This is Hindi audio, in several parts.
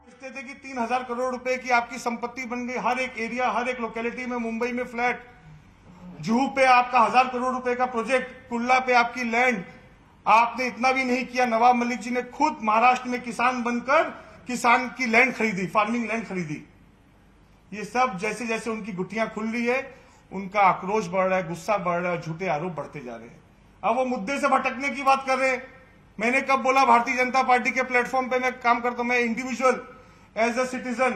सोचते थे कि 3,000 करोड़ रुपए की आपकी संपत्ति बन गई। हर एक एरिया, हर एक लोकेलिटी में, मुंबई में फ्लैट, जुहू पे आपका 1,000 करोड़ रुपए का प्रोजेक्ट, कुल्ला पे आपकी लैंड। आपने इतना भी नहीं किया, नवाब मलिक जी ने खुद महाराष्ट्र में किसान बनकर किसान की लैंड खरीदी, फार्मिंग लैंड खरीदी। ये सब जैसे जैसे उनकी गुत्थियां खुल रही है, उनका आक्रोश बढ़ रहा है, गुस्सा बढ़ रहा है, झूठे आरोप बढ़ते जा रहे हैं। अब वो मुद्दे से भटकने की बात कर रहे हैं। मैंने कब बोला भारतीय जनता पार्टी के प्लेटफॉर्म पे मैं काम करता हूं? मैं individual, as a citizen,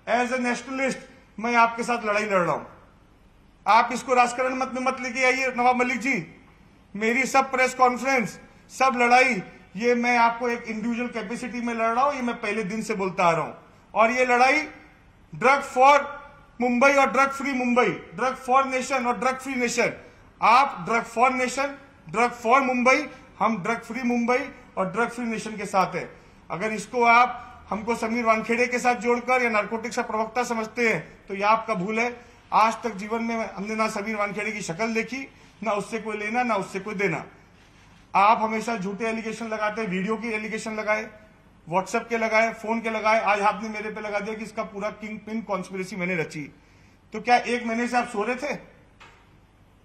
as a nationalist, मैं आपके साथ लड़ाई लड़ रहा हूं। आप इसको राजकारण मत लेके आइए नवाब मलिक जी। मेरी सब प्रेस कॉन्फ्रेंस, सब लड़ाई, ये मैं आपको एक इंडिविजुअल कैपेसिटी में लड़ रहा हूं। ये मैं पहले दिन से बोलता आ रहा हूं। और ये लड़ाई ड्रग फॉर मुंबई और drug free Mumbai, drug for nation और ड्रग फ्री नेशन। आप drug for nation, drug for Mumbai, हम ड्रग फ्री मुंबई और ड्रग फ्री नेशन के साथ है। अगर इसको आप हमको समीर वानखेड़े के साथ जोड़कर या नारकोटिक्स का प्रवक्ता समझते हैं तो यह आपका भूल है। आज तक जीवन में हमने ना समीर वानखेड़े की शक्ल देखी, ना उससे कोई लेना, ना उससे कोई देना। आप हमेशा झूठे एलिगेशन लगाते हैं। वीडियो की एलिगेशन लगाए, व्हाट्सएप के लगाए, फोन के लगाए, आज आपने मेरे पे लगा दिया कि इसका पूरा किंग पिन कॉन्स्पिरेसी मैंने रची। तो क्या 1 महीने से आप सो रहे थे?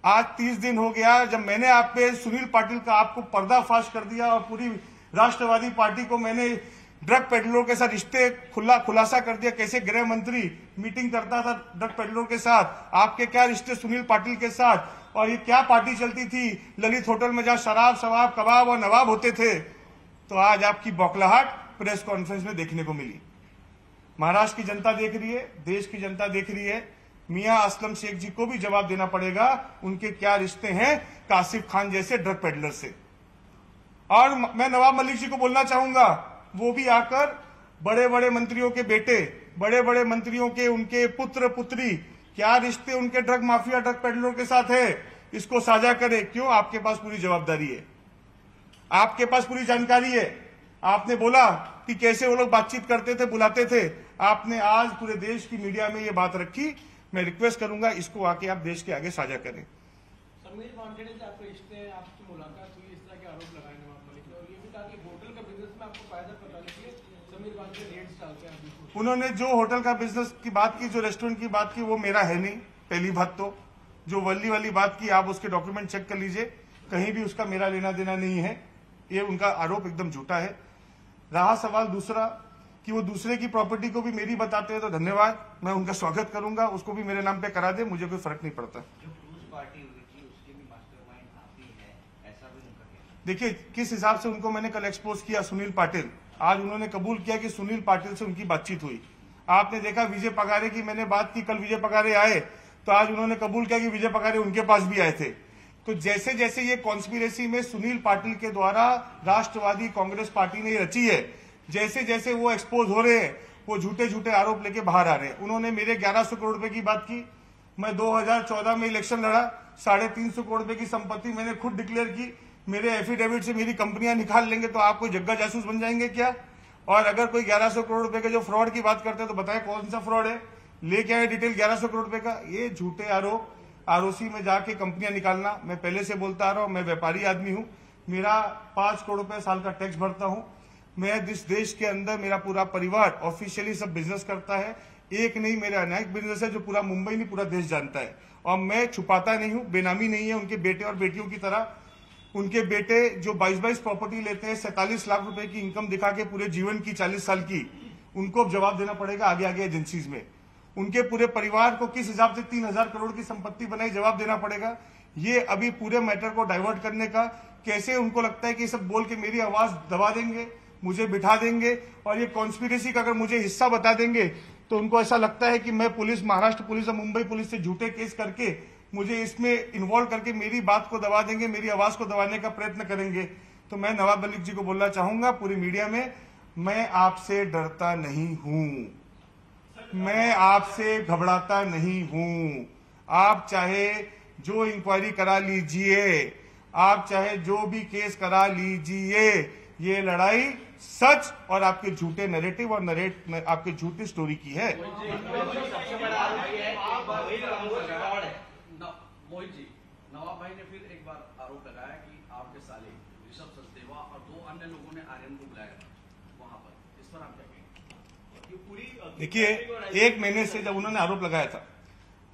आज 30 दिन हो गया जब मैंने आप पे सुनील पाटिल का आपको पर्दाफाश कर दिया और पूरी राष्ट्रवादी पार्टी को मैंने ड्रग पेडलरों के साथ रिश्ते खुलासा कर दिया। कैसे गृह मंत्री मीटिंग करता था ड्रग पेडलरों के साथ, आपके क्या रिश्ते सुनील पाटिल के साथ, और ये क्या पार्टी चलती थी ललित होटल में जहां शराब, शवाब, कबाब और नवाब होते थे। तो आज आपकी बौखलाहट प्रेस कॉन्फ्रेंस में देखने को मिली। महाराष्ट्र की जनता देख रही है, देश की जनता देख रही है। मियां असलम शेख जी को भी जवाब देना पड़ेगा, उनके क्या रिश्ते हैं कासिफ खान जैसे ड्रग पेडलर से। और मैं नवाब मलिक जी को बोलना चाहूंगा, वो भी आकर बड़े बड़े मंत्रियों के बेटे, बड़े बड़े मंत्रियों के उनके पुत्र पुत्री, क्या रिश्ते उनके ड्रग माफिया, ड्रग पेडलरों के साथ है, इसको साझा करें। क्यों? आपके पास पूरी जवाबदारी है, आपके पास पूरी जानकारी है। आपने बोला कि कैसे वो लोग बातचीत करते थे, बुलाते थे। आपने आज पूरे देश की मीडिया में ये बात रखी। मैं रिक्वेस्ट करूंगा इसको आके आप देश के आगे साझा करें। समीर वानखेड़े से आपके रिश्ते हैं, आपकी मुलाकात हुई, इस तरह के आरोप लगाए नवाब मलिक ने, और ये भी कहा कि होटल का बिजनेस में आपको फायदा पता नहीं है, समीर वानखेड़े रेट्स डालते हैं। उन्होंने जो होटल का बिजनेस की बात की, जो रेस्टोरेंट की बात की, वो मेरा है नहीं। पहली बात तो जो वल्ली वाली बात की, आप उसके डॉक्यूमेंट चेक कर लीजिए, कहीं भी उसका मेरा लेना देना नहीं है। ये उनका आरोप एकदम झूठा है। रहा सवाल दूसरा कि वो दूसरे की प्रॉपर्टी को भी मेरी बताते हैं, तो धन्यवाद, मैं उनका स्वागत करूंगा। उसको भी मेरे नाम पे करा दे, मुझे कोई फर्क नहीं पड़ता। जो क्रूज पार्टी हुई थी उसके भी मास्टरमाइंड आप ही हैं, ऐसा भी उनका कहना। देखिए किस हिसाब से उनको मैंने कल एक्सपोज किया, सुनील पाटिल। आज उन्होंने कबूल किया कि सुनील पाटिल से उनकी बातचीत हुई। आपने देखा विजय पगारे की मैंने बात की, कल विजय पगारे आए, तो आज उन्होंने कबूल किया कि विजय पगारे उनके पास भी आए थे। तो जैसे जैसे ये कॉन्स्पिरेसी में सुनील पाटिल के द्वारा राष्ट्रवादी कांग्रेस पार्टी ने रची है, जैसे जैसे वो एक्सपोज हो रहे हैं, वो झूठे झूठे आरोप लेके बाहर आ रहे हैं। उन्होंने मेरे 1100 करोड़ रुपए की बात की। मैं 2014 में इलेक्शन लड़ा, 350 करोड़ रुपए की संपत्ति मैंने खुद डिक्लेयर की। मेरे एफिडेविट से मेरी कंपनियां निकाल लेंगे तो आप कोई जग्गा जासूस बन जाएंगे क्या? और अगर कोई 1100 करोड़ रुपए के जो फ्रॉड की बात करते हैं तो बताएं कौन सा फ्रॉड है, लेके आए डिटेल 1100 करोड़ रुपए का। ये झूठे आरोप, आरओसी में जाके कंपनियां निकालना। मैं पहले से बोलता आ रहा हूं, मैं व्यापारी आदमी हूं, मेरा 5 करोड़ रुपए साल का टैक्स भरता हूं। मैं इस देश के अंदर मेरा पूरा परिवार ऑफिशियली सब बिजनेस करता है। एक नहीं, मेरा अनेक बिजनेस है जो पूरा मुंबई नहीं पूरा देश जानता है। और मैं छुपाता नहीं हूं, बेनामी नहीं है उनके बेटे और बेटियों की तरह। उनके बेटे जो 22 प्रॉपर्टी लेते हैं, 47 लाख रुपए की इनकम दिखा के पूरे जीवन की 40 साल की, उनको अब जवाब देना पड़ेगा आगे आगे एजेंसीज में। उनके पूरे परिवार को किस हिसाब से 3,000 करोड़ की संपत्ति बनाई, जवाब देना पड़ेगा। ये अभी पूरे मैटर को डाइवर्ट करने का कैसे उनको लगता है कि सब बोल के मेरी आवाज दबा देंगे, मुझे बिठा देंगे, और ये कॉन्स्पिरेसी का अगर मुझे हिस्सा बता देंगे तो उनको ऐसा लगता है कि मैं पुलिस, महाराष्ट्र पुलिस और मुंबई पुलिस से झूठे केस करके मुझे इसमें इन्वॉल्व करके मेरी बात को दबा देंगे, मेरी आवाज को दबाने का प्रयत्न करेंगे। तो मैं नवाब मलिक जी को बोलना चाहूंगा पूरी मीडिया में, मैं आपसे डरता नहीं हूं, मैं आपसे घबराता नहीं हूं। आप चाहे जो इंक्वायरी करा लीजिए, आप चाहे जो भी केस करा लीजिए, ये लड़ाई सच और आपके झूठे नैरेटिव और आपके झूठी स्टोरी की है। मोहित जी, नवाब भाई ने फिर एक बार आरोप लगाया कि आपके साले ऋषभ सचदेवा और 2 अन्य लोगों ने आर्यन को बुलाया था वहां पर, इस पर आप क्या कहेंगे? देखिए, 1 महीने से जब उन्होंने आरोप लगाया था,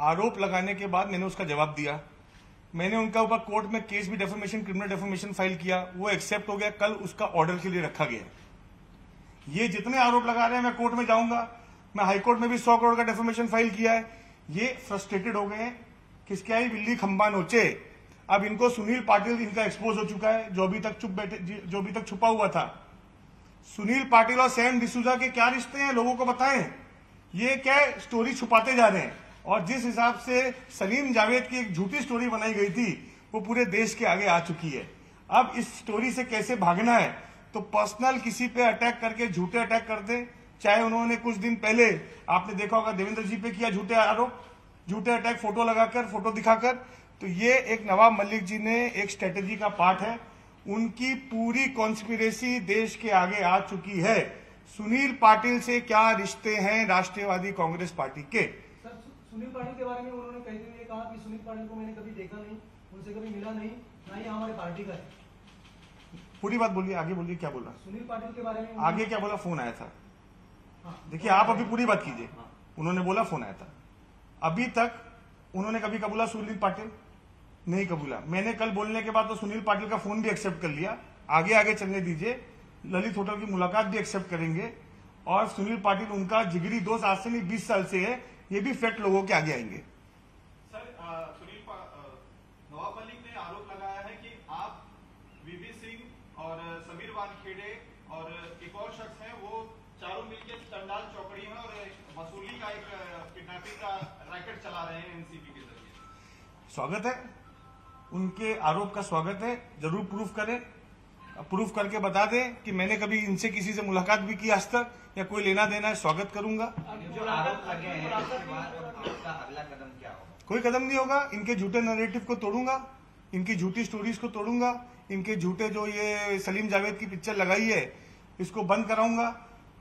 आरोप लगाने के बाद मैंने उसका जवाब दिया। मैंने उनका ऊपर कोर्ट में केस भी डेफेमेशन, क्रिमिनल डेफेमेशन फाइल किया, वो एक्सेप्ट हो गया। कल उसका ऑर्डर के लिए रखा गया। ये जितने आरोप लगा रहे हैं मैं कोर्ट में जाऊंगा। मैं हाईकोर्ट में भी 100 करोड़ का डेफेमेशन फाइल किया है। ये फ्रस्ट्रेटेड हो गए हैं। किसके आई बिल्ली खंबा नोचे। अब इनको सुनील पाटिल इनका एक्सपोज हो चुका है, जो अभी तक छुपा हुआ था। सुनील पाटिल और सैम डिसूजा के क्या रिश्ते हैं, लोगों को बताएं। ये क्या स्टोरी छुपाते जा रहे हैं। और जिस हिसाब से सलीम जावेद की एक झूठी स्टोरी बनाई गई थी, वो पूरे देश के आगे आ चुकी है। अब इस स्टोरी से कैसे भागना है, तो पर्सनल किसी पे अटैक करके झूठे अटैक कर दे। चाहे उन्होंने कुछ दिन पहले आपने देखा होगा देवेंद्र जी पे किया झूठे आरोप, झूठे अटैक, फोटो लगाकर, फोटो दिखाकर। तो ये एक नवाब मलिक जी ने एक स्ट्रेटेजी का पार्ट है। उनकी पूरी कॉन्स्पिरेसी देश के आगे आ चुकी है। सुनील पाटिल से क्या रिश्ते हैं राष्ट्रीयवादी कांग्रेस पार्टी के। सर, सुनील पाटिल के बारे में उन्होंने कहते हुए कहा कि सुनील पाटिल को मैंने कभी देखा नहीं, उनसे कभी मिला नहीं, ना ही हमारे पार्टी का है। पूरी बात बोलिए, आगे बोलिए, क्या बोला सुनील पाटिल के बारे में आगे क्या बोला। फोन आया था। हाँ, देखिए, आप अभी पूरी बात कीजिए। उन्होंने बोला फोन आया था। अभी तक उन्होंने कभी कबूला सुनील पाटिल नहीं कबूला। मैंने कल बोलने के बाद तो सुनील पाटिल का फोन भी एक्सेप्ट कर लिया। आगे आगे चलने दीजिए। ललित होटल की मुलाकात भी एक्सेप्ट करेंगे। और सुनील पाटिल उनका जिगरी दोस्त आज से नहीं 20 साल से है। ये भी फैक्ट लोगों के आगे आएंगे। सर, नवाब मलिक ने आरोप लगाया है कि आप वीवी सिंह और समीर वानखेड़े और एक और शख्स है, वो चारों मिलकर चंडाल चौकड़ी में और वसूली का एक किडनैपिंग का रैकेट चला रहे हैं एनसीबी के जरिए। स्वागत है, उनके आरोप का स्वागत है। जरूर प्रूफ करें, प्रूफ करके बता दें कि मैंने कभी इनसे किसी से मुलाकात भी की आज तक, या कोई लेना देना है, स्वागत करूंगा। जो आरोप लगे हैं उसके बाद आपका अगला कदम क्या होगा? कोई कदम नहीं होगा। इनके झूठे नैरेटिव को तोड़ूंगा, इनकी झूठी स्टोरीज को तोड़ूंगा, इनके झूठे जो ये सलीम जावेद की पिक्चर लगाई है इसको बंद कराऊंगा।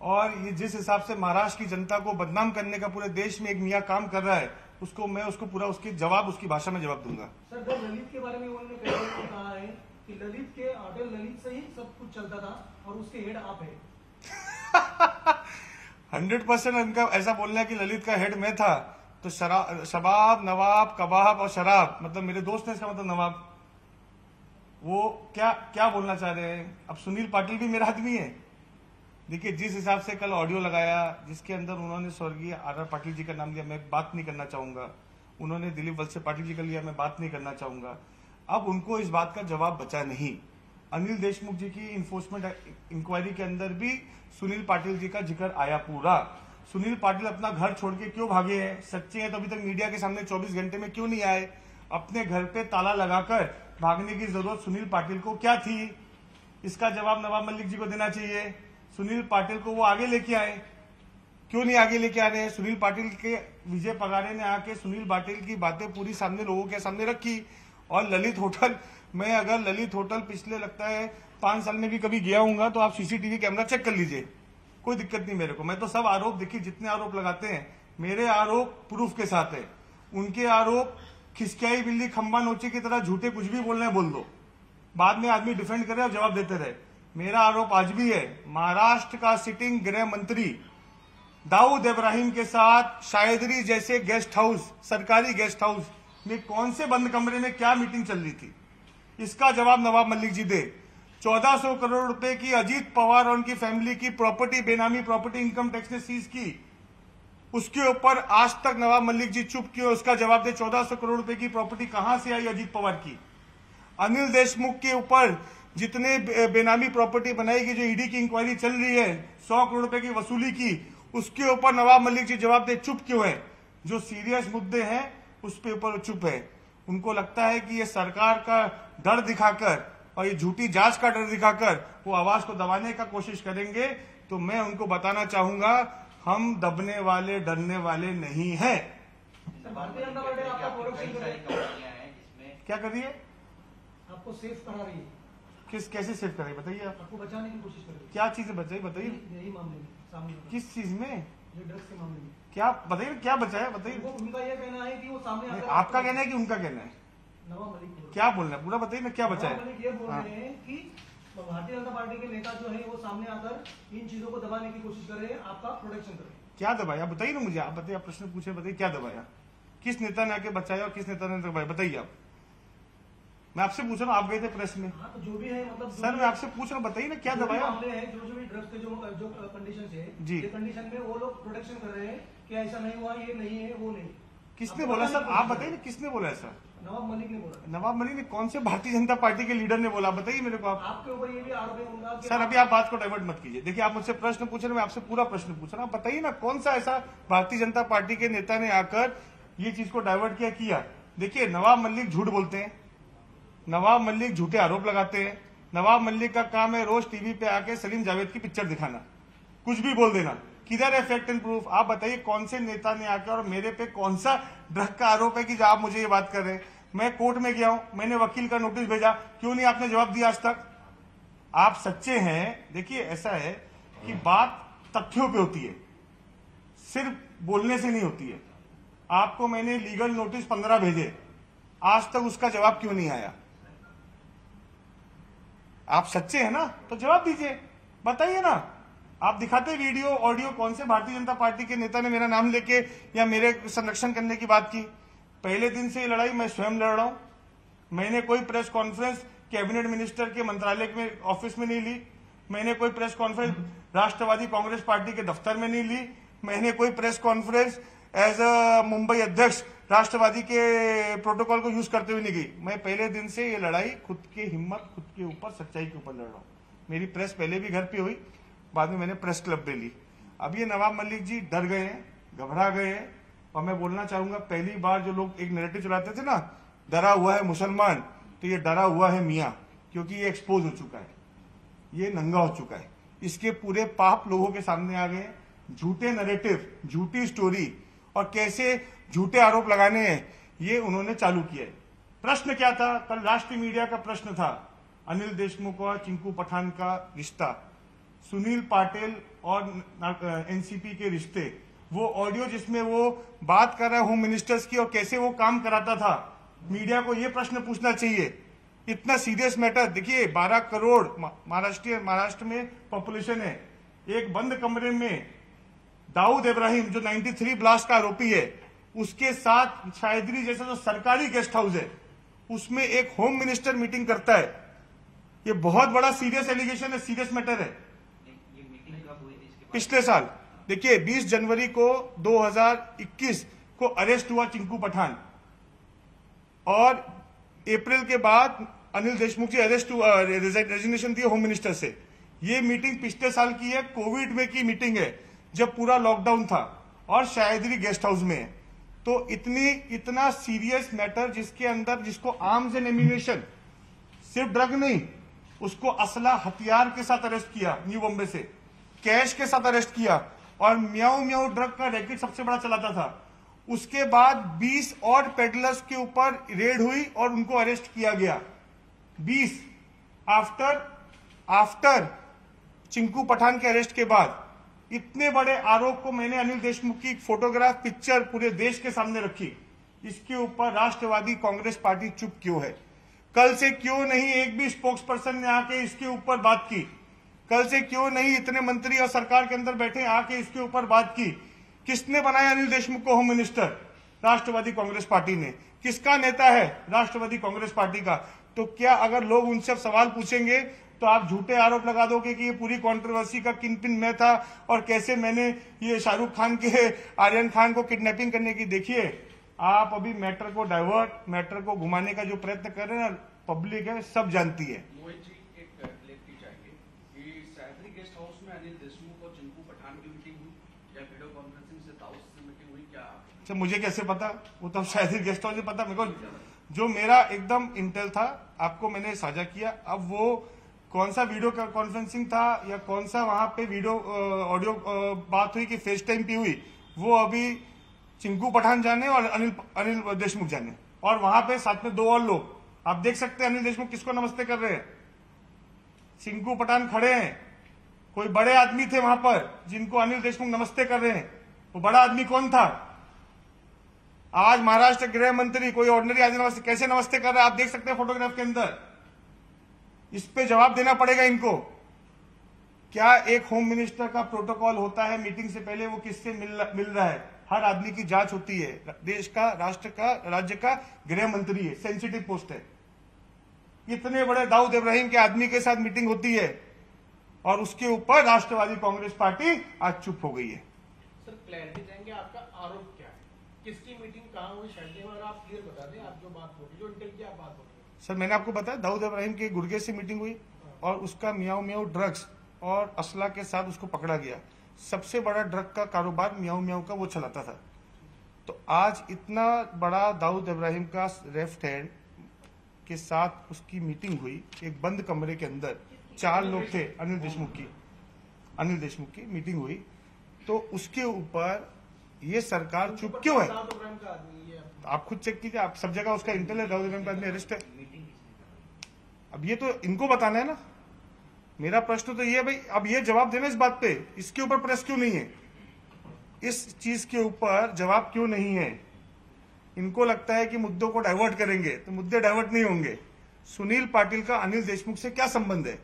और ये जिस हिसाब से महाराष्ट्र की जनता को बदनाम करने का पूरे देश में एक मियां काम कर रहा है, उसको मैं उसको पूरा उसकी जवाब उसकी भाषा में जवाब दूंगा। सर, जब ललित के बारे में उन्होंने कहा है कि ललित के होटल ललित से ही सब कुछ चलता था और उसके हेड आप है। 100% उनका ऐसा बोलना है कि ललित का हेड मैं था, तो शबाब, नवाब, कबाब और शराब, मतलब मेरे दोस्त हैं, इसका मतलब नवाब। वो क्या बोलना चाह रहे हैं। अब सुनील पाटिल भी मेरा आदमी है। देखिए, जिस हिसाब से कल ऑडियो लगाया, जिसके अंदर उन्होंने स्वर्गीय आर पाटिल जी का नाम लिया, मैं बात नहीं करना चाहूंगा। उन्होंने दिलीप वत्स पाटिल जी का लिया, मैं बात नहीं करना चाहूंगा। अब उनको इस बात का जवाब बचा नहीं। अनिल देशमुख जी की इन्फोर्समेंट इंक्वायरी के अंदर भी सुनील पाटिल जी का जिक्र आया पूरा। सुनील पाटिल अपना घर छोड़ के क्यों भागे हैं, सच्चे हैं तो अभी तक मीडिया के सामने 24 घंटे में क्यों नहीं आए। अपने घर पे ताला लगाकर भागने की जरूरत सुनील पाटिल को क्या थी, इसका जवाब नवाब मलिक जी को देना चाहिए। सुनील पाटिल को वो आगे लेके आए, क्यों नहीं आगे लेके आ रहे हैं। सुनील पाटिल के विजय पगारे ने आके सुनील पाटिल की बातें पूरी सामने लोगों के सामने रखी। और ललित होटल, मैं अगर ललित होटल पिछले लगता है 5 साल में भी कभी गया हूँ तो आप सीसीटीवी कैमरा चेक कर लीजिए, कोई दिक्कत नहीं मेरे को। मैं तो सब आरोप, देखिए जितने आरोप लगाते हैं मेरे आरोप प्रूफ के साथ है। उनके आरोप खिसकाई बिल्ली खंबा नोचे की तरह झूठे कुछ भी बोलना है बोल दो, बाद में आदमी डिफेंड करे और जवाब देते रहे। मेरा आरोप आज भी है, महाराष्ट्र का सिटिंग गृह मंत्री दाऊद इब्राहिम के साथ शायदरी जैसे गेस्ट हाउस, सरकारी गेस्ट हाउस में कौन से बंद कमरे में क्या मीटिंग चल रही थी, इसका जवाब नवाब मलिक जी दे। 1400 करोड़ रुपए की अजीत पवार और उनकी फैमिली की प्रॉपर्टी, बेनामी प्रॉपर्टी इनकम टैक्स ने सीज की, उसके ऊपर आज तक नवाब मलिक जी चुप क्यों, उसका जवाब दे। 1400 करोड़ रुपए की प्रॉपर्टी कहां से आई अजीत पवार की। अनिल देशमुख के ऊपर जितने बेनामी प्रॉपर्टी बनाई गई, जो ईडी की इंक्वायरी चल रही है, 100 करोड़ रुपए की वसूली की, उसके ऊपर नवाब मलिक जी जवाब दे, चुप क्यों है। जो सीरियस मुद्दे हैं उस पे ऊपर चुप है। उनको लगता है कि ये सरकार का डर दिखाकर और ये झूठी जांच का डर दिखाकर वो आवाज को दबाने का कोशिश करेंगे। तो मैं उनको बताना चाहूंगा, हम दबने वाले, डरने वाले नहीं हैं। भारतीय जनता पार्टी आपका प्रोडक्शन कर रही है, क्या कर रही है, आपको सेफ करा रही है। कैसे सेव करें बताइए आप। आपको बचाने की कोशिश कर रही है। क्या चीजें बचाई बताइए, यही मामले में सामने किस चीज में, जो ड्रग्स के मामले में क्या बताइए, क्या बचाया बताइए। उनका यह कहना है कि वो सामने नहीं, आता आपका कहना है कि उनका कहना है, नवाब मलिक क्या बोलना है पूरा बताइए ना, क्या बचाया। नवाब मलिक ये बोल रहे हैं कि तो भारतीय जनता पार्टी के नेता जो है वो सामने आकर इन चीजों को दबाने की कोशिश कर रहे हैं, आपका प्रोटेक्शन कर रहे हैं। क्या दबाया बताइए ना मुझे, आप बताइए, आप प्रश्न पूछे, बताइए क्या दबाया, किस नेता ने आके बचाया और किस नेता ने दबाया, बताइए आप। मैं आपसे पूछ रहा हूँ, आप गए थे प्रेस में। हाँ, तो जो भी है मतलब सर मैं आपसे पूछ रहा हूँ, बताइए ना क्या दबाया। मामले हैं जो भी ड्रग्स के जो कंडीशन है जी, ये कंडीशन में वो लोग प्रोटेक्शन कर रहे हैं कि ऐसा नहीं हुआ, ये नहीं है, वो नहीं। किसने बोला सर, आप बताइए ना किसने बोला ऐसा। नवाब मलिक ने बोला। नवाब मलिक ने? कौन से भारतीय जनता पार्टी के लीडर ने बोला, बताइए मेरे को आप। आपके ऊपर ये भी आरोप है उनका कि सर अभी आप बात को डाइवर्ट मत कीजिए। देखिए आप मुझसे प्रश्न पूछ रहे हैं, मैं आपसे पूरा प्रश्न पूछ रहा हूँ। बताइए ना कौन सा ऐसा भारतीय जनता पार्टी के नेता ने आकर ये चीज को डाइवर्ट किया। देखिए नवाब मलिक झूठ बोलते हैं, नवाब मलिक झूठे आरोप लगाते हैं। नवाब मलिक का काम है रोज टीवी पे आके सलीम जावेद की पिक्चर दिखाना, कुछ भी बोल देना। किधर है फैक्ट एंड प्रूफ? आप बताइए कौन से नेता ने आकर और मेरे पे कौन सा ड्रग का आरोप है कि आप मुझे ये बात कर रहे हैं। मैं कोर्ट में गया हूं, मैंने वकील का नोटिस भेजा, क्यों नहीं आपने जवाब दिया आज तक? आप सच्चे हैं। देखिए ऐसा है कि बात तथ्यों पे होती है, सिर्फ बोलने से नहीं होती है। आपको मैंने लीगल नोटिस 15 भेजे, आज तक उसका जवाब क्यों नहीं आया? आप सच्चे हैं ना, तो जवाब दीजिए, बताइए ना। आप दिखाते वीडियो ऑडियो, कौन से भारतीय जनता पार्टी के नेता ने मेरा नाम लेके या मेरे संरक्षण करने की बात की? पहले दिन से ये लड़ाई मैं स्वयं लड़ रहा हूं। मैंने कोई प्रेस कॉन्फ्रेंस कैबिनेट मिनिस्टर के मंत्रालय में ऑफिस में नहीं ली, मैंने कोई प्रेस कॉन्फ्रेंस राष्ट्रवादी कांग्रेस पार्टी के दफ्तर में नहीं ली, मैंने कोई press conference as a Mumbai अध्यक्ष राष्ट्रवादी के प्रोटोकॉल को यूज करते हुए नहीं गई। मैं पहले दिन से ये लड़ाई खुद की हिम्मत, खुद के ऊपर, सच्चाई के ऊपर लड़ रहा हूं। मेरी प्रेस पहले भी घर पे हुई, बाद में मैंने प्रेस क्लब में ली। अब ये नवाब मलिक जी डर गए हैं, घबरा गए हैं। और मैं बोलना चाहूंगा, पहली बार जो लोग एक नैरेटिव चलाते थे ना, डरा हुआ है मुसलमान, तो ये डरा हुआ है मियाँ, क्योंकि ये एक्सपोज हो चुका है, ये नंगा हो चुका है। इसके पूरे पाप लोगों के सामने आ गए। झूठे नैरेटिव, झूठी स्टोरी और कैसे झूठे आरोप लगाने हैं, ये उन्होंने चालू किया है। प्रश्न क्या था कल? राष्ट्रीय मीडिया का प्रश्न था अनिल देशमुख और चिंकू पठान का रिश्ता, सुनील पाटिल और एनसीपी के रिश्ते, वो ऑडियो जिसमें वो बात कर रहा है होम मिनिस्टर्स की और कैसे वो काम कराता था। मीडिया को ये प्रश्न पूछना चाहिए, इतना सीरियस मैटर। देखिए 12 करोड़ महाराष्ट्र में पॉपुलेशन है। एक बंद कमरे में दाऊद इब्राहिम जो 93 ब्लास्ट का आरोपी है, उसके साथ शायदरी जैसा जो सरकारी गेस्ट हाउस है, उसमें एक होम मिनिस्टर मीटिंग करता है। ये बहुत बड़ा सीरियस एलिगेशन है, सीरियस मैटर है। ये मीटिंग कब हुई थी इसके बाद? पिछले साल देखिए 20 जनवरी को 2021 को अरेस्ट हुआ चिंकू पठान, और अप्रैल के बाद अनिल देशमुख जी अरेस्ट हुआ, रेजिग्नेशन दिए होम मिनिस्टर से। ये मीटिंग पिछले साल की है, कोविड में की मीटिंग है, जब पूरा लॉकडाउन था, और शायदरी गेस्ट हाउस में है। तो इतना सीरियस मैटर जिसके अंदर, जिसको आर्म्स एंड एम्यूनिशन, सिर्फ ड्रग नहीं, उसको असला हथियार के साथ अरेस्ट किया न्यू बॉम्बे से, कैश के साथ अरेस्ट किया, और म्याऊ म्याऊ ड्रग का रैकेट सबसे बड़ा चलाता था। उसके बाद 20 और पेडलर्स के ऊपर रेड हुई और उनको अरेस्ट किया गया। 20 आफ्टर चिंकू पठान के अरेस्ट के बाद। इतने बड़े आरोप को मैंने अनिल देशमुख की फोटोग्राफ, पिक्चर पूरे देश के सामने रखी। इसके ऊपर राष्ट्रवादी कांग्रेस पार्टी चुप क्यों है? कल से क्यों नहीं एक भी स्पोक्स पर्सन ने आके इसके ऊपर बात की? कल से क्यों नहीं इतने मंत्री और सरकार के अंदर बैठे आके इसके ऊपर बात की? किसने बनाया अनिल देशमुख को होम मिनिस्टर? राष्ट्रवादी कांग्रेस पार्टी ने। किसका नेता है? राष्ट्रवादी कांग्रेस पार्टी का। तो क्या अगर लोग उनसे सवाल पूछेंगे तो आप झूठे आरोप लगा दोगे कि ये पूरी कंट्रोवर्सी का किंगपिन मैं था और कैसे मैंने ये शाहरुख खान के आर्यन खान को किडनैपिंग करने की? देखिए आप अभी मैटर को डाइवर्ट, मैटर को घुमाने का जो प्रयत्न कर रहे हैं ना, पब्लिक है, सब जानती है। मोहित जी एक क्लैरिटी चाहिए कि सैदरी गेस्ट हाउस में अनिल देशमुख और चिंकू पठान की मीटिंग हुई या वीडियो कॉन्फ्रेंसिंग से दाऊद से मीटिंग हुई? क्या अच्छा मुझे कैसे पता? वो तो शायद गेस्ट हाउस से पता। मेरे को जो मेरा एकदम इंटेल था आपको मैंने साझा किया। अब वो कौन सा वीडियो कॉन्फ्रेंसिंग था या कौन सा वहां पे वीडियो ऑडियो बात हुई कि फेस टाइम पे हुई, वो अभी चिंकू पठान जाने और अनिल देशमुख जाने। और वहां पे साथ में 2 और लोग, आप देख सकते हैं अनिल देशमुख किसको नमस्ते कर रहे हैं। चिंकू पठान खड़े हैं, कोई बड़े आदमी थे वहां पर जिनको अनिल देशमुख नमस्ते कर रहे हैं। वो बड़ा आदमी कौन था? आज महाराष्ट्र गृह मंत्री कोई ऑर्डिनरी आदमी कैसे नमस्ते कर रहा है, आप देख सकते हैं फोटोग्राफ के अंदर। इस पे जवाब देना पड़ेगा इनको। क्या एक होम मिनिस्टर का प्रोटोकॉल होता है मीटिंग से पहले, वो किससे मिल रहा है? हर आदमी की जांच होती है। देश का, राष्ट्र का, राज्य का गृह मंत्री है, सेंसिटिव पोस्ट है। इतने बड़े दाऊद इब्राहिम के आदमी के साथ मीटिंग होती है और उसके ऊपर राष्ट्रवादी कांग्रेस पार्टी आज चुप हो गई है। सर क्लैरिटी देंगे, आपका आरोप क्या है, किसकी मीटिंग कहाँ हुई शेल्टर में, और आप क्लियर बता दें आप जो बात बोली, जो इंटेल की आप बात बोली। सर मैंने आपको बताया दाऊद इब्राहिम के गुर्गे से मीटिंग हुई और उसका मियाऊ मियाऊ ड्रग्स और असला के साथ उसको पकड़ा गया। सबसे बड़ा ड्रग का कारोबार मियाऊ मियाऊ का वो चलाता था। तो आज इतना बड़ा दाऊद इब्राहिम का लेफ्ट हैंड के साथ उसकी मीटिंग हुई एक बंद कमरे के अंदर, 4 लोग थे, अनिल देशमुख की मीटिंग हुई। तो उसके ऊपर ये सरकार चुप क्यों है? दाऊद इब्राहिम का आदमी ये आप खुद चेक कीजिए, आप सब जगह उसका इंटेल है, दाऊद इब्राहिम का आदमी अरेस्ट है। अब ये तो इनको बताना है ना। मेरा प्रश्न तो ये है भाई, अब ये जवाब देना इस बात पे, इसके ऊपर प्रेस क्यों नहीं है? इस चीज के ऊपर जवाब क्यों नहीं है? इनको लगता है कि मुद्दों को डाइवर्ट करेंगे, तो मुद्दे डाइवर्ट नहीं होंगे। सुनील पाटिल का अनिल देशमुख से क्या संबंध है?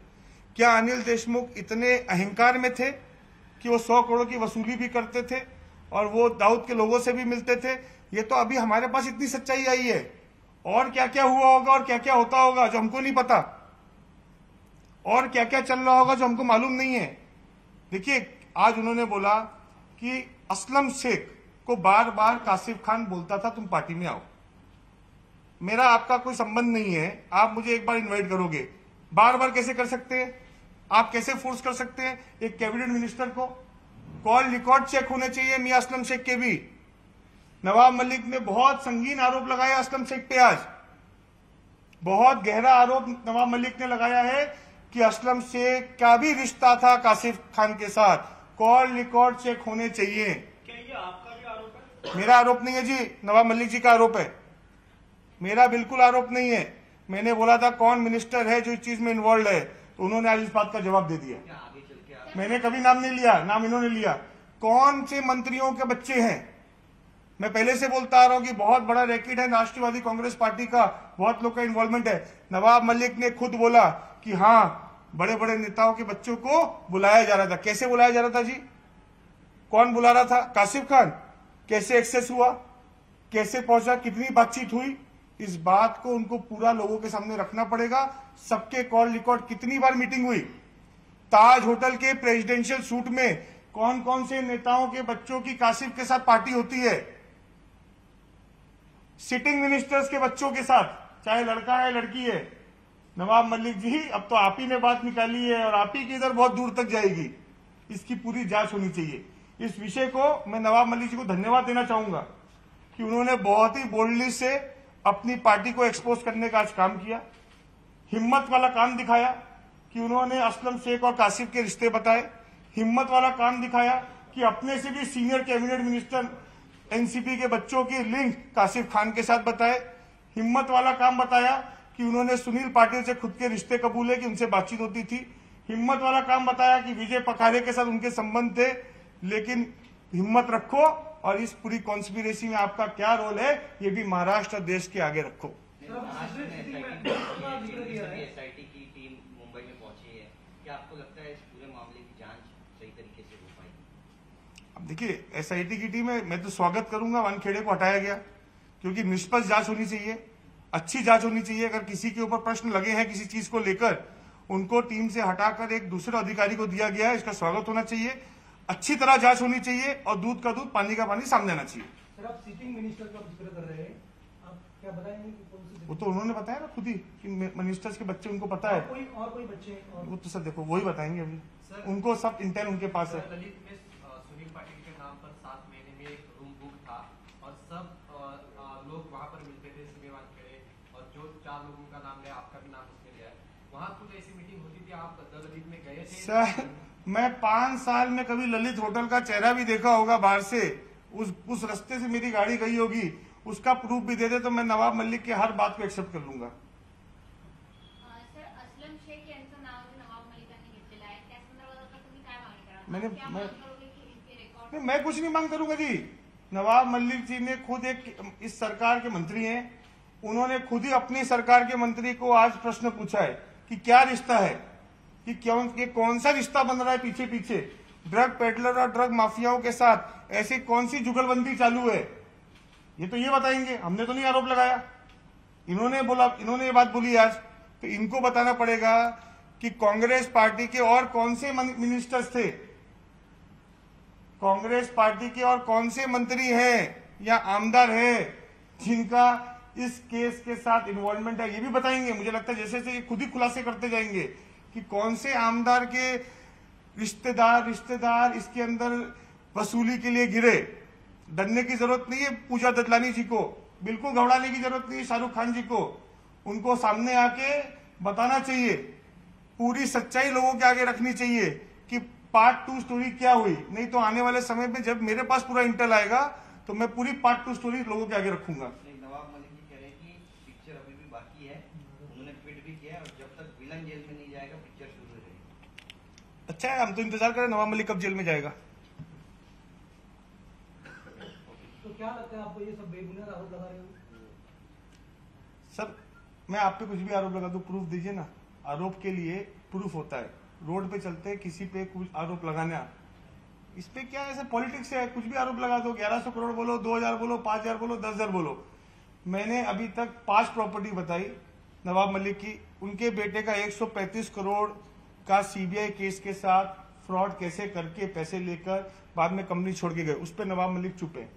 क्या अनिल देशमुख इतने अहंकार में थे कि वो 100 करोड़ की वसूली भी करते थे और वो दाऊद के लोगों से भी मिलते थे? ये तो अभी हमारे पास इतनी सच्चाई आई है। और क्या क्या हुआ होगा और क्या क्या होता होगा जो हमको नहीं पता, और क्या क्या चल रहा होगा जो हमको मालूम नहीं है। देखिए, आज उन्होंने बोला कि असलम शेख को बार बार कासिफ खान बोलता था तुम पार्टी में आओ। मेरा आपका कोई संबंध नहीं है, आप मुझे एक बार इनवाइट करोगे, बार बार कैसे कर सकते हैं? आप कैसे फोर्स कर सकते हैं एक कैबिनेट मिनिस्टर को? कॉल रिकॉर्ड चेक होने चाहिए मियां असलम शेख के भी। नवाब मलिक ने बहुत संगीन आरोप लगाया असलम शेख पे, आज बहुत गहरा आरोप नवाब मलिक ने लगाया है कि असलम शेख का भी रिश्ता था कासिफ खान के साथ। कॉल रिकॉर्ड चेक होने चाहिए। क्या ये आपका भी आरोप है? मेरा आरोप नहीं है जी, नवाब मलिक जी का आरोप है, मेरा बिल्कुल आरोप नहीं है। मैंने बोला था कौन मिनिस्टर है जो इस चीज में इन्वॉल्व है, तो उन्होंने आज इस बात का जवाब दे दिया। आगे चल के आप मैंने कभी नाम नहीं लिया, नाम इन्होंने लिया। कौन से मंत्रियों के बच्चे हैं? मैं पहले से बोलता आ रहा हूं कि बहुत बड़ा रैकेट है राष्ट्रवादी कांग्रेस पार्टी का, बहुत लोग का इन्वॉल्वमेंट है। नवाब मलिक ने खुद बोला कि हाँ, बड़े बड़े नेताओं के बच्चों को बुलाया जा रहा था। कैसे बुलाया जा रहा था जी? कौन बुला रहा था? कासिफ खान। कैसे एक्सेस हुआ, कैसे पहुंचा, कितनी बातचीत हुई, इस बात को उनको पूरा लोगों के सामने रखना पड़ेगा। सबके कॉल रिकॉर्ड, कितनी बार मीटिंग हुई, ताज होटल के प्रेसिडेंशियल सूट में कौन कौन से नेताओं के बच्चों की कासिफ के साथ पार्टी होती है, सिटिंग मिनिस्टर्स के बच्चों के साथ, चाहे लड़का है लड़की है। नवाब मलिक जी, अब तो आप ही ने बात निकाली है और आप ही की इधर बहुत दूर तक जाएगी। इसकी पूरी जांच होनी चाहिए। इस विषय को मैं नवाब मलिक जी को धन्यवाद देना चाहूंगा कि उन्होंने बहुत ही बोल्डली से अपनी पार्टी को एक्सपोज करने का आज काम किया, हिम्मत वाला काम दिखाया कि उन्होंने असलम शेख और कासिफ के रिश्ते बताए, हिम्मत वाला काम दिखाया कि अपने से भी सीनियर कैबिनेट मिनिस्टर एनसीपी के बच्चों की लिंक कासिफ खान के साथ बताए, हिम्मत वाला काम बताया कि उन्होंने सुनील पाटिल से खुद के रिश्ते कबूले कि उनसे बातचीत होती थी, हिम्मत वाला काम बताया कि विजय पखारे के साथ उनके संबंध थे। लेकिन हिम्मत रखो और इस पूरी कॉन्स्पिरेसी में आपका क्या रोल है ये भी महाराष्ट्र देश के आगे रखो। एसआईटी की टीम मुंबई में पहुंची है, क्या आपको लगता है इस पूरे मामले की जांच सही तरीके से हो पाएगी? अब देखिए, एसआईटी की टीम है, मैं तो स्वागत करूंगा वानखेड़े को हटाया गया, क्योंकि निष्पक्ष जांच होनी चाहिए, अच्छी जांच होनी चाहिए। अगर किसी के ऊपर प्रश्न लगे हैं किसी चीज को लेकर, उनको टीम से हटाकर एक दूसरे अधिकारी को दिया गया है, इसका स्वागत होना चाहिए। अच्छी तरह जांच होनी चाहिए और दूध का दूध पानी का पानी सामने आना चाहिए। सर, आप सिटिंग मिनिस्टर का जिक्र कर रहे हैं, आप क्या बताएंगे कि कौन से? वो तो उन्होंने बताया ना खुद ही कि मिनिस्टर्स के बच्चे उनको पता है। और कोई बच्चे और वो तो सर देखो वही बताएंगे अभी, उनको सब इंटेल उनके पास है। ललित में सुनील पाटिल के नाम पर 7 महीने में एक रूम बुक था और सब लोग वहां पर मिलते थे, समीर वानखेड़े, और जो 4 लोगों का नाम लिया, आपका भी नाम उसमें लिया है। वहां कुछ ऐसी मीटिंग होती थी, आप ललित में गए थे? सर, मैं 5 साल में कभी ललित होटल का चेहरा भी देखा होगा बाहर से, उस रास्ते से मेरी गाड़ी गई होगी, उसका प्रूफ भी दे दे तो मैं नवाब मलिक की हर बात को एक्सेप्ट कर लूंगा। सर, असलम शेख यांचं नाव जे नवाब मलिकांनी घेतलेलं आहे त्या संदर्भात आता तुम्ही काय मागणी कराल? मैंने- क्या मैं- मांग करोगे की इनके रिकॉर्ड? नहीं, मैं कुछ नहीं मांग करूंगा जी। नवाब मलिक जी ने खुद एक इस सरकार के मंत्री हैं, उन्होंने खुद ही अपनी सरकार के मंत्री को आज प्रश्न पूछा है कि क्या रिश्ता है, कि कौन सा रिश्ता बन रहा है पीछे पीछे ड्रग पेडलर और ड्रग माफियाओं के साथ, ऐसी कौन सी जुगलबंदी चालू है, ये तो ये बताएंगे। हमने तो नहीं आरोप लगाया, इन्होंने ये बात बोली आज, तो इनको बताना पड़ेगा कि कांग्रेस पार्टी के और कौन से मिनिस्टर्स थे, कांग्रेस पार्टी के और कौन से मंत्री हैं या आमदार हैं जिनका इस केस के साथ इन्वॉल्वमेंट है, ये भी बताएंगे। मुझे लगता है जैसे ये खुद ही खुलासे करते जाएंगे कि कौन से आमदार के रिश्तेदार इसके अंदर वसूली के लिए गिरे। डरने की जरूरत नहीं है पूजा ददलानी जी को, बिल्कुल घबराने की जरूरत नहीं है शाहरुख खान जी को। उनको सामने आके बताना चाहिए, पूरी सच्चाई लोगों के आगे रखनी चाहिए कि पार्ट 2 स्टोरी क्या हुई। नहीं तो आने वाले समय में जब मेरे पास पूरा इंटेल आएगा तो मैं पूरी पार्ट 2 स्टोरी लोगों के आगे रखूंगा। नवाब मलिक जी कह रहे हैं कि पिक्चर अभी भी बाकी है, उन्होंने ट्वीट भी किया और जब तक विलन जेल में नहीं जाएगा पिक्चर शुरू रहेगी। अच्छा है, हम तो इंतजार करें नवाब मलिक कब जेल में जाएगा। तो क्या लगता है आपको, ये सब बेबुनियाद आरोप लगा रहे हो? सर मैं आप पे कुछ भी आरोप लगा दूं, प्रूफ दीजिए ना। आरोप के लिए प्रूफ होता है, रोड पे चलते किसी पे कुछ आरोप लगाना, इस पे क्या ऐसे पॉलिटिक्स है, कुछ भी आरोप लगा दो। 1100 करोड़ बोलो, 2000 बोलो, 5000 बोलो, 10,000 बोलो। मैंने अभी तक 5 प्रॉपर्टी बताई नवाब मलिक की, उनके बेटे का 135 करोड़ का सीबीआई केस के साथ फ्रॉड कैसे करके पैसे लेकर बाद में कंपनी छोड़ के गए, उस पर नवाब मलिक चुप है।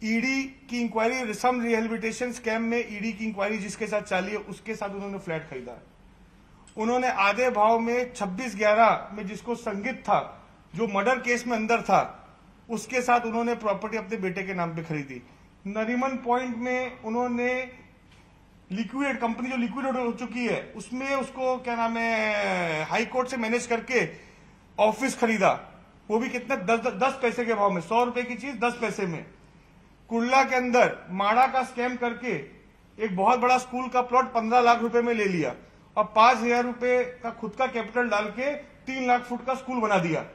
ईडी की इंक्वायरी, सम रिहेबिलिटेशन स्कैम में ईडी की इंक्वायरी जिसके साथ चाली है उसके साथ उन्होंने फ्लैट खरीदा। उन्होंने आधे भाव में 26/11 में जिसको संगीत था, जो मर्डर केस में अंदर था, उसके साथ उन्होंने प्रॉपर्टी अपने बेटे के नाम पे खरीदी। नरीमन पॉइंट में उन्होंने लिक्विड कंपनी जो लिक्विड हो चुकी है उसमें उसको क्या नाम है हाई कोर्ट से मैनेज करके ऑफिस खरीदा, वो भी कितने 10 पैसे के भाव में, 100 रुपए की चीज 10 पैसे में। कुर्ला के अंदर माड़ा का स्कैम करके एक बहुत बड़ा स्कूल का प्लॉट 15 लाख रुपए में ले लिया और 5,000 रुपए का खुद का कैपिटल डाल के 3 लाख फुट का स्कूल बना दिया।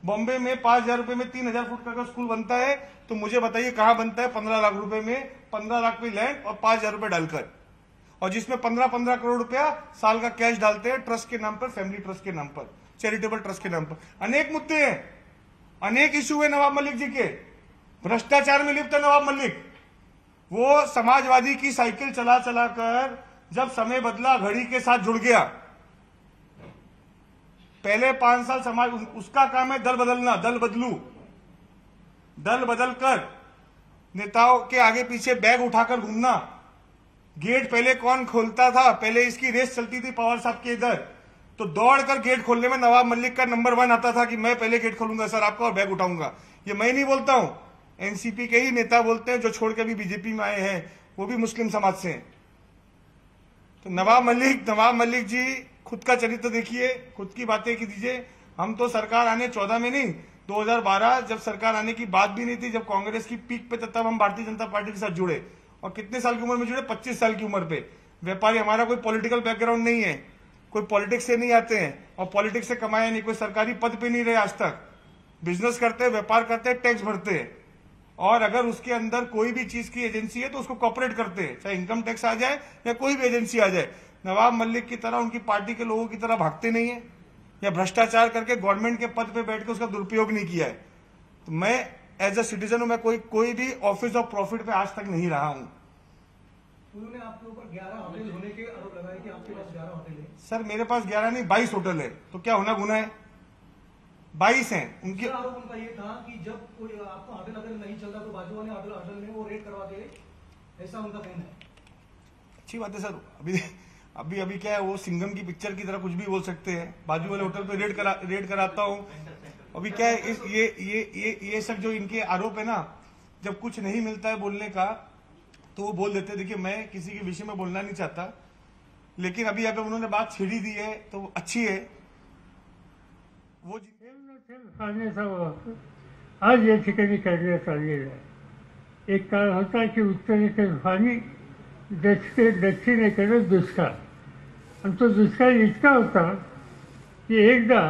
बॉम्बे में 5,000 रुपए में 3,000 फुट का स्कूल बनता है, तो मुझे बताइए कहां बनता है 15 लाख रुपए में, 15 लाख में लैंड और 5,000 रुपए डालकर, और जिसमें 15-15 करोड़ रुपया साल का कैश डालते हैं ट्रस्ट के नाम पर, फैमिली ट्रस्ट के नाम पर, चैरिटेबल ट्रस्ट के नाम पर। अनेक मुद्दे हैं, अनेक इशू है नवाब मलिक जी के। भ्रष्टाचार में लिप्त है नवाब मलिक। वो समाजवादी की साइकिल चला चला कर जब समय बदला घड़ी के साथ जुड़ गया। पहले 5 साल समाज, उसका काम है दल बदलना, दल बदलू, दल बदलकर नेताओं के आगे पीछे बैग उठाकर घूमना। गेट पहले कौन खोलता था, पहले इसकी रेस चलती थी पवार साहब के इधर, तो दौड़कर गेट खोलने में नवाब मलिक का नंबर 1 आता था कि मैं पहले गेट खोलूंगा सर आपका और बैग उठाऊंगा। ये मैं नहीं बोलता हूं, एनसीपी के ही नेता बोलते हैं जो छोड़ के भी बीजेपी में आए हैं, वो भी मुस्लिम समाज से हैं। तो नवाब मलिक जी खुद का चरित्र देखिए, खुद की बातें कीजिए। हम तो सरकार आने 14 में नहीं, 2012 जब सरकार आने की बात भी नहीं थी, जब कांग्रेस की पीक पे था, तब हम भारतीय जनता पार्टी के साथ जुड़े। और कितने साल की उम्र में जुड़े, 25 साल की उम्र पे। व्यापारी, हमारा कोई पॉलिटिकल बैकग्राउंड नहीं है, कोई पॉलिटिक्स से नहीं आते हैं और पॉलिटिक्स से कमाया नहीं, कोई सरकारी पद पे नहीं रहे आज तक। बिजनेस करते हैं, व्यापार करते हैं, टैक्स भरते हैं, और अगर उसके अंदर कोई भी चीज की एजेंसी है तो उसको कॉपरेट करते हैं, चाहे इनकम टैक्स आ जाए या कोई भी एजेंसी आ जाए। नवाब मलिक की तरह उनकी पार्टी के लोगों की तरह भागते नहीं है या भ्रष्टाचार करके गवर्नमेंट के पद पे बैठ के उसका दुरुपयोग नहीं किया है। तो मैं एज अ सिटीजन हूं, मैं कोई भी ऑफिस ऑफ प्रॉफिट पे आज तक नहीं रहा हूं। उन्होंने आपके ऊपर 11 होटल होने के आरोप लगाए कि आपके पास 11 होटल है। सर मेरे पास 11 नहीं 22 होटल है, तो क्या होना गुना है? 22 हैं उनके। दूसरा आरोप उनका ये था कि जब कोई आपका होटल अगर नहीं चलता तो बाजू वाले होटल में वो रेड करवा दे, ऐसा उनका कहना है। अच्छी बात है सर, अभी क्या है, वो सिंघम की पिक्चर की तरह कुछ भी बोल सकते हैं। बाजू वाले होटल पे रेड कराता हूँ। अभी क्या है, ये सब जो इनके आरोप है ना, जब कुछ नहीं मिलता है बोलने का तो वो बोल देते हैं। देखिए मैं किसी के विषय में बोलना नहीं चाहता, लेकिन अभी अगर उन्होंने बात छेड़ी दी है तो अच्छी है। वो आज या ठिकाणी करण्यात आलेलं आहे। एक काळ होता की उत्तरेकडे पाणी, दक्षिणेकडे दुष्काळ, आणि तो दुष्काळ इतका होता की एकदा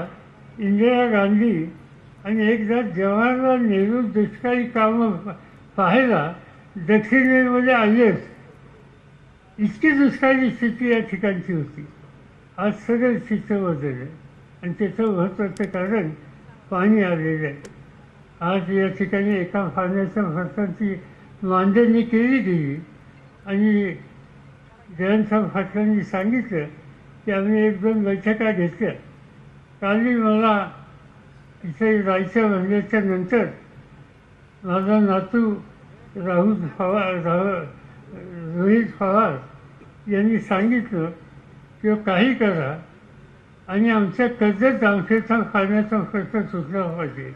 इंदिरा गांधी आणि एकदा जवाहरलाल नेहरू दुष्काळी कामं पाहायला दक्षिणेमध्ये आलेच, इतकी दुष्काळी स्थिती या ठिकाणची होती। आज सगळं चित्र बदललं आणि त्याचं महत्त्वाचं कारण पाणी आलेलं आहे. आज या ठिकाणी एका पाण्याच्या प्रश्नाची मांडणी केली गेली आणि जयंतराव पाटलांनी सांगितलं की आम्ही 1-2 बैठका घेतल्या. कालही मला इथे जायचं म्हणल्याच्या नंतर माझा नातू रोहित पवार यांनी सांगितलं की काही करा आणि आमच्या कर्जत जामखेडचा पाण्याचा प्रश्न सुटला पाहिजे.